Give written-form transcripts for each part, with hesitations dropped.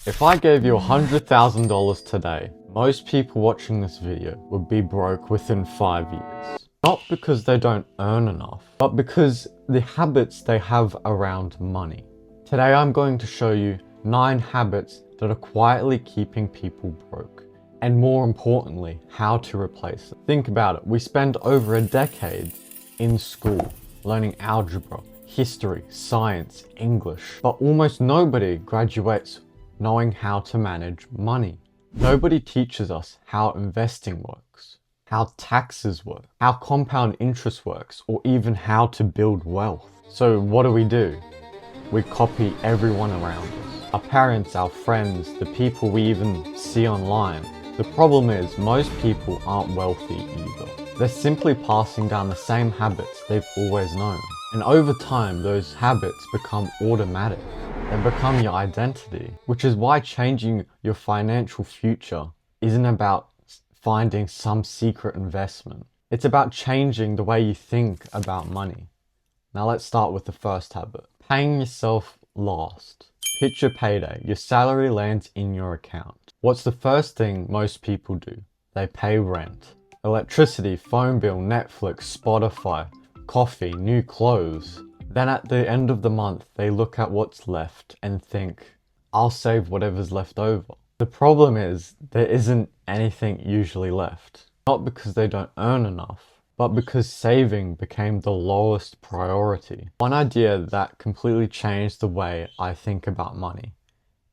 If I gave you $100,000 today, most people watching this video would be broke within 5 years. Not because they don't earn enough, but because the habits they have around money. Today I'm going to show you 9 habits that are quietly keeping people broke, and more importantly, how to replace it. Think about it, we spend over a decade in school learning algebra, history, science, English, but almost nobody graduates knowing how to manage money. Nobody teaches us how investing works, how taxes work, how compound interest works, or even how to build wealth. So what do? We copy everyone around us. Our parents, our friends, the people we even see online. The problem is most people aren't wealthy either. They're simply passing down the same habits they've always known. And over time, those habits become automatic. They become your identity, which is why changing your financial future isn't about finding some secret investment. It's about changing the way you think about money. Now let's start with the first habit. Paying yourself last. Picture payday. Your salary lands in your account. What's the first thing most people do? They pay rent. Electricity, phone bill, Netflix, Spotify, coffee, new clothes. Then at the end of the month, they look at what's left and think, I'll save whatever's left over. The problem is, there isn't anything usually left. Not because they don't earn enough, but because saving became the lowest priority. One idea that completely changed the way I think about money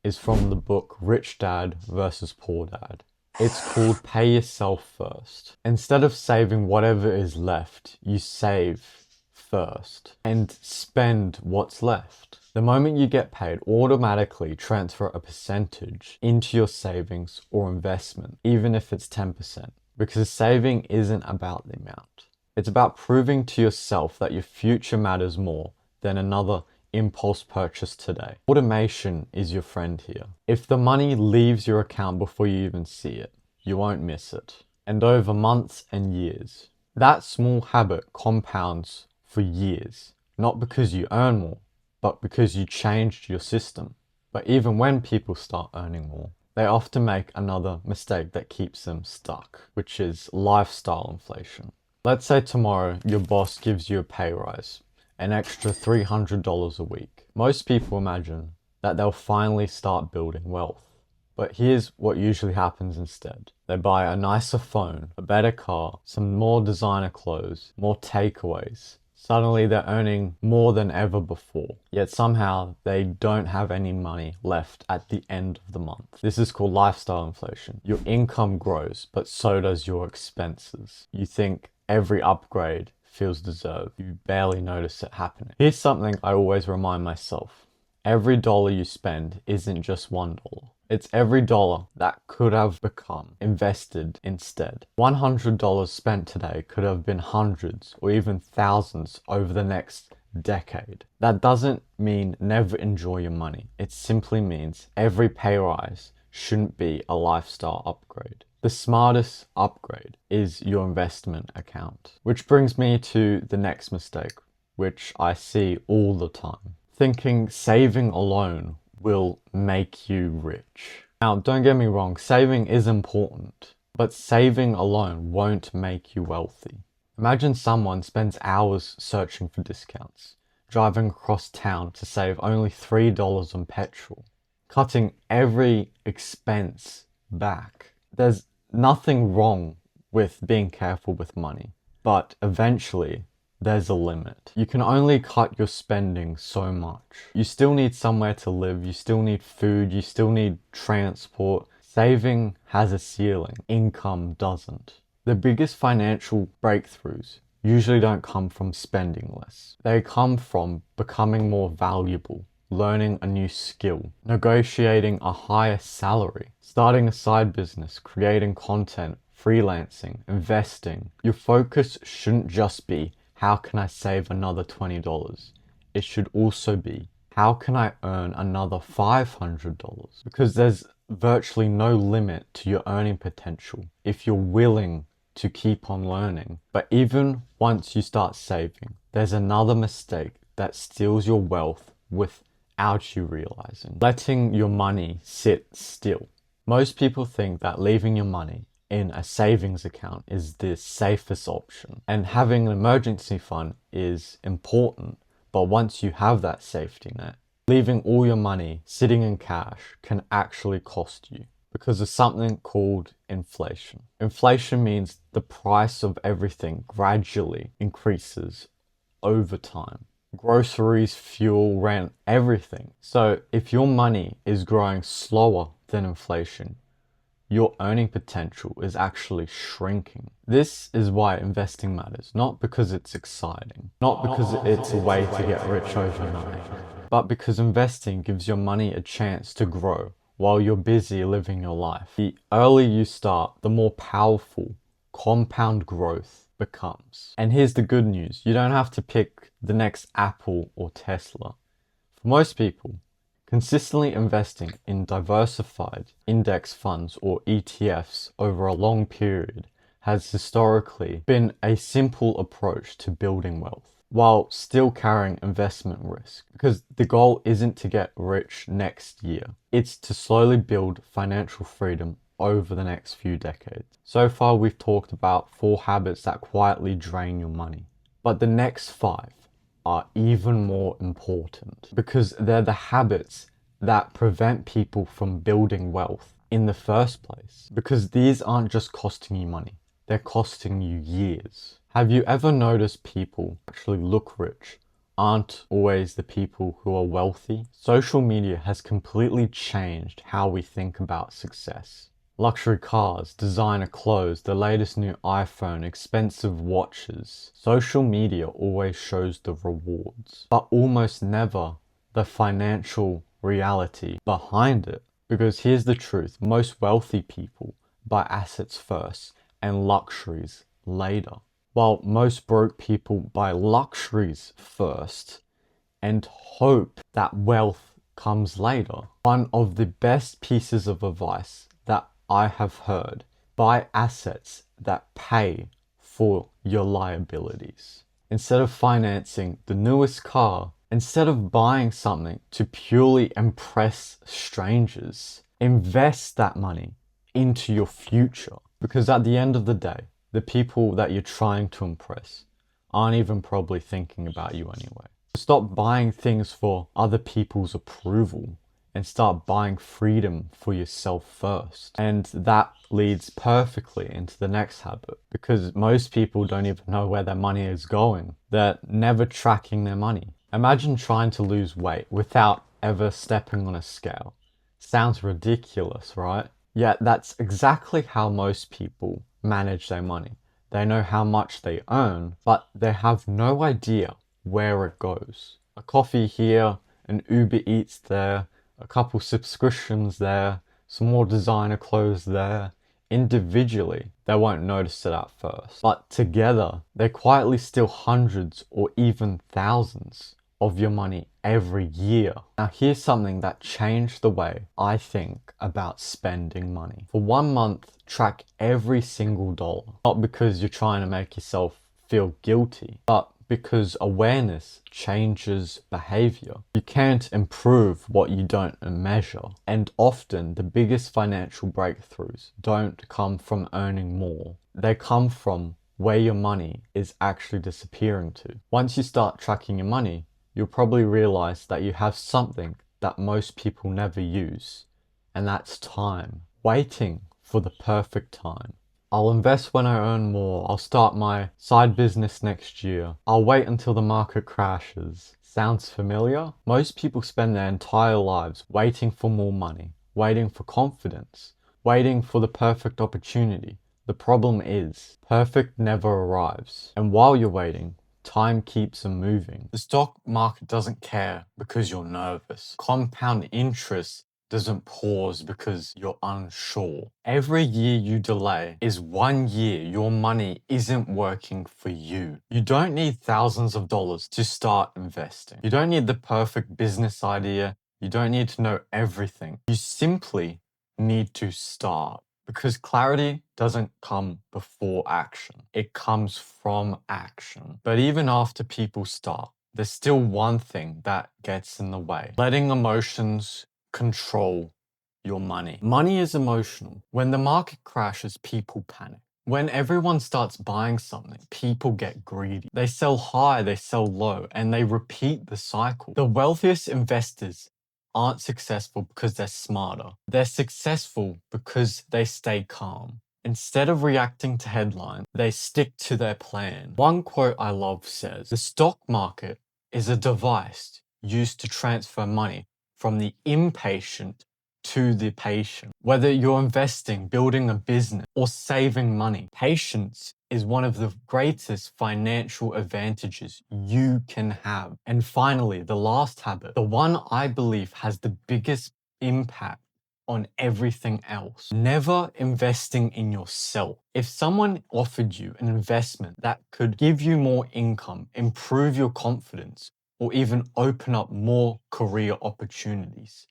is from the book Rich Dad versus Poor Dad. It's called Pay Yourself First. Instead of saving whatever is left, you save first and spend what's left. The moment you get paid, automatically transfer a percentage into your savings or investment, even if it's 10%. Because saving isn't about the amount. It's about proving to yourself that your future matters more than another impulse purchase today. Automation is your friend here. If the money leaves your account before you even see it, you won't miss it. And over months and years, that small habit compounds for years. Not because you earn more, but because you changed your system. But even when people start earning more, they often make another mistake that keeps them stuck, which is lifestyle inflation. Let's say tomorrow your boss gives you a pay rise, an extra $300 a week. Most people imagine that they'll finally start building wealth. But here's what usually happens instead. They buy a nicer phone, a better car, some more designer clothes, more takeaways. Suddenly they're earning more than ever before, yet somehow they don't have any money left at the end of the month. This is called lifestyle inflation. Your income grows, but so does your expenses. You think every upgrade feels deserved. You barely notice it happening. Here's something I always remind myself. Every dollar you spend isn't just $1. It's every dollar that could have become invested instead. $100 spent today could have been hundreds or even thousands over the next decade. That doesn't mean never enjoy your money. It simply means every pay rise shouldn't be a lifestyle upgrade. The smartest upgrade is your investment account. Which brings me to the next mistake, which I see all the time. Thinking saving alone will make you rich. Now, don't get me wrong, saving is important, but saving alone won't make you wealthy. Imagine someone spends hours searching for discounts, driving across town to save only $3 on petrol, cutting every expense back. There's nothing wrong with being careful with money, but eventually, there's a limit. You can only cut your spending so much. You still need somewhere to live, you still need food, you still need transport. Saving has a ceiling, income doesn't. The biggest financial breakthroughs usually don't come from spending less. They come from becoming more valuable, learning a new skill, negotiating a higher salary, starting a side business, creating content, freelancing, investing. Your focus shouldn't just be, how can I save another $20? It should also be, how can I earn another $500? Because there's virtually no limit to your earning potential if you're willing to keep on learning. But even once you start saving, there's another mistake that steals your wealth with without you realizing. Letting your money sit still. Most people think that leaving your money in a savings account is the safest option, and having an emergency fund is important, but once you have that safety net, leaving all your money sitting in cash can actually cost you because of something called inflation. Inflation means the price of everything gradually increases over time. Groceries, fuel, rent, everything. So if your money is growing slower than inflation, your earning potential is actually shrinking. This is why investing matters, not because it's exciting, not because it's a way to get rich overnight, but because investing gives your money a chance to grow while you're busy living your life. The earlier you start, the more powerful compound growth becomes. And here's the good news. You don't have to pick the next Apple or Tesla. For most people, consistently investing in diversified index funds or ETFs over a long period has historically been a simple approach to building wealth while still carrying investment risk, because the goal isn't to get rich next year. It's to slowly build financial freedom over the next few decades. So far, we've talked about 4 habits that quietly drain your money, but the next 5 are even more important because they're the habits that prevent people from building wealth in the first place. Because these aren't just costing you money, they're costing you years. Have you ever noticed people who actually look rich aren't always the people who are wealthy? Social media has completely changed how we think about success. Luxury cars, designer clothes, the latest new iPhone, expensive watches. Social media always shows the rewards, but almost never the financial reality behind it. Because here's the truth, most wealthy people buy assets first and luxuries later, while most broke people buy luxuries first and hope that wealth comes later. One of the best pieces of advice that I have heard: buy assets that pay for your liabilities. Instead of financing the newest car, instead of buying something to purely impress strangers, invest that money into your future. Because at the end of the day, the people that you're trying to impress aren't even probably thinking about you anyway. Stop buying things for other people's approval and start buying freedom for yourself first. And that leads perfectly into the next habit, because most people don't even know where their money is going. They're never tracking their money. Imagine trying to lose weight without ever stepping on a scale. Sounds ridiculous, right? Yet that's exactly how most people manage their money. They know how much they earn, but they have no idea where it goes. A coffee here, an Uber Eats there, a couple subscriptions there, some more designer clothes there. Individually, they won't notice it at first, but together, they quietly steal hundreds or even thousands of your money every year. Now here's something that changed the way I think about spending money. For 1 month, track every single dollar. Not because you're trying to make yourself feel guilty, but because awareness changes behavior. You can't improve what you don't measure. And often the biggest financial breakthroughs don't come from earning more. They come from where your money is actually disappearing to. Once you start tracking your money, you'll probably realize that you have something that most people never use, and that's time. Waiting for the perfect time. I'll invest when I earn more. I'll start my side business next year. I'll wait until the market crashes. Sounds familiar? Most people spend their entire lives waiting for more money, waiting for confidence, waiting for the perfect opportunity. The problem is, perfect never arrives. And while you're waiting, time keeps on moving. The stock market doesn't care because you're nervous. Compound interest doesn't pause because you're unsure. Every year you delay is 1 year your money isn't working for you. You don't need thousands of dollars to start investing. You don't need the perfect business idea. You don't need to know everything. You simply need to start. Because clarity doesn't come before action. It comes from action. But even after people start, there's still one thing that gets in the way: letting emotions control your money. Money is emotional. When the market crashes, people panic. When everyone starts buying something, people get greedy. They sell high, they sell low, and they repeat the cycle. The wealthiest investors aren't successful because they're smarter. They're successful because they stay calm. Instead of reacting to headlines, they stick to their plan. One quote I love says, "The stock market is a device used to transfer money from the impatient to the patient." Whether you're investing, building a business, or saving money, patience is one of the greatest financial advantages you can have. And finally, the last habit, the one I believe has the biggest impact on everything else: never investing in yourself. If someone offered you an investment that could give you more income, improve your confidence, or even open up more career opportunities,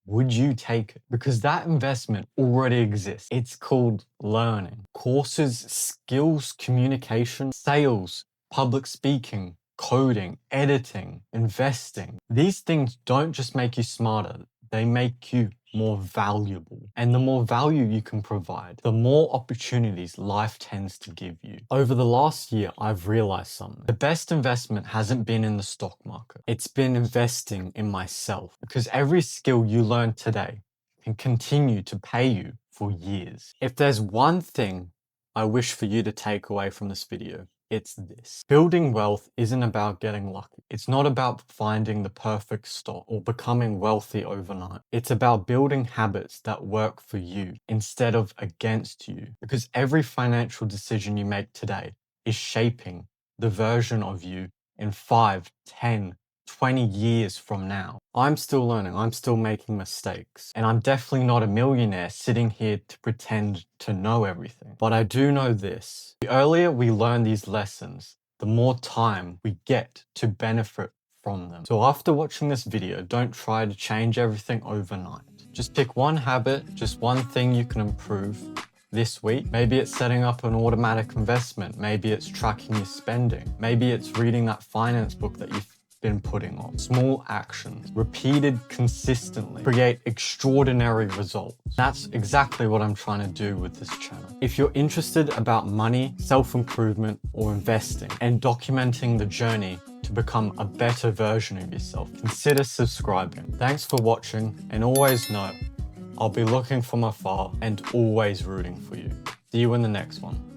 would you take it? Because that investment already exists. It's called learning. Courses, skills, communication, sales, public speaking, coding, editing, investing. These things don't just make you smarter, they make you more valuable. And the more value you can provide, the more opportunities life tends to give you. Over the last year, I've realized something. The best investment hasn't been in the stock market. It's been investing in myself. Because every skill you learn today can continue to pay you for years. If there's one thing I wish for you to take away from this video, it's this: building wealth isn't about getting lucky. It's not about finding the perfect stock or becoming wealthy overnight. It's about building habits that work for you instead of against you. Because every financial decision you make today is shaping the version of you in 5, 10, 20 years from now. I'm still learning, I'm still making mistakes, and I'm definitely not a millionaire sitting here to pretend to know everything. But I do know this: the earlier we learn these lessons, the more time we get to benefit from them. So after watching this video, don't try to change everything overnight. Just pick one habit, just one thing you can improve this week. Maybe it's setting up an automatic investment. Maybe it's tracking your spending. Maybe it's reading that finance book that you've been putting on. Small actions, repeated consistently, create extraordinary results. That's exactly what I'm trying to do with this channel. If you're interested about money, self-improvement, or investing, and documenting the journey to become a better version of yourself, consider subscribing. Thanks for watching, and always know, I'll be looking from afar and always rooting for you. See you in the next one.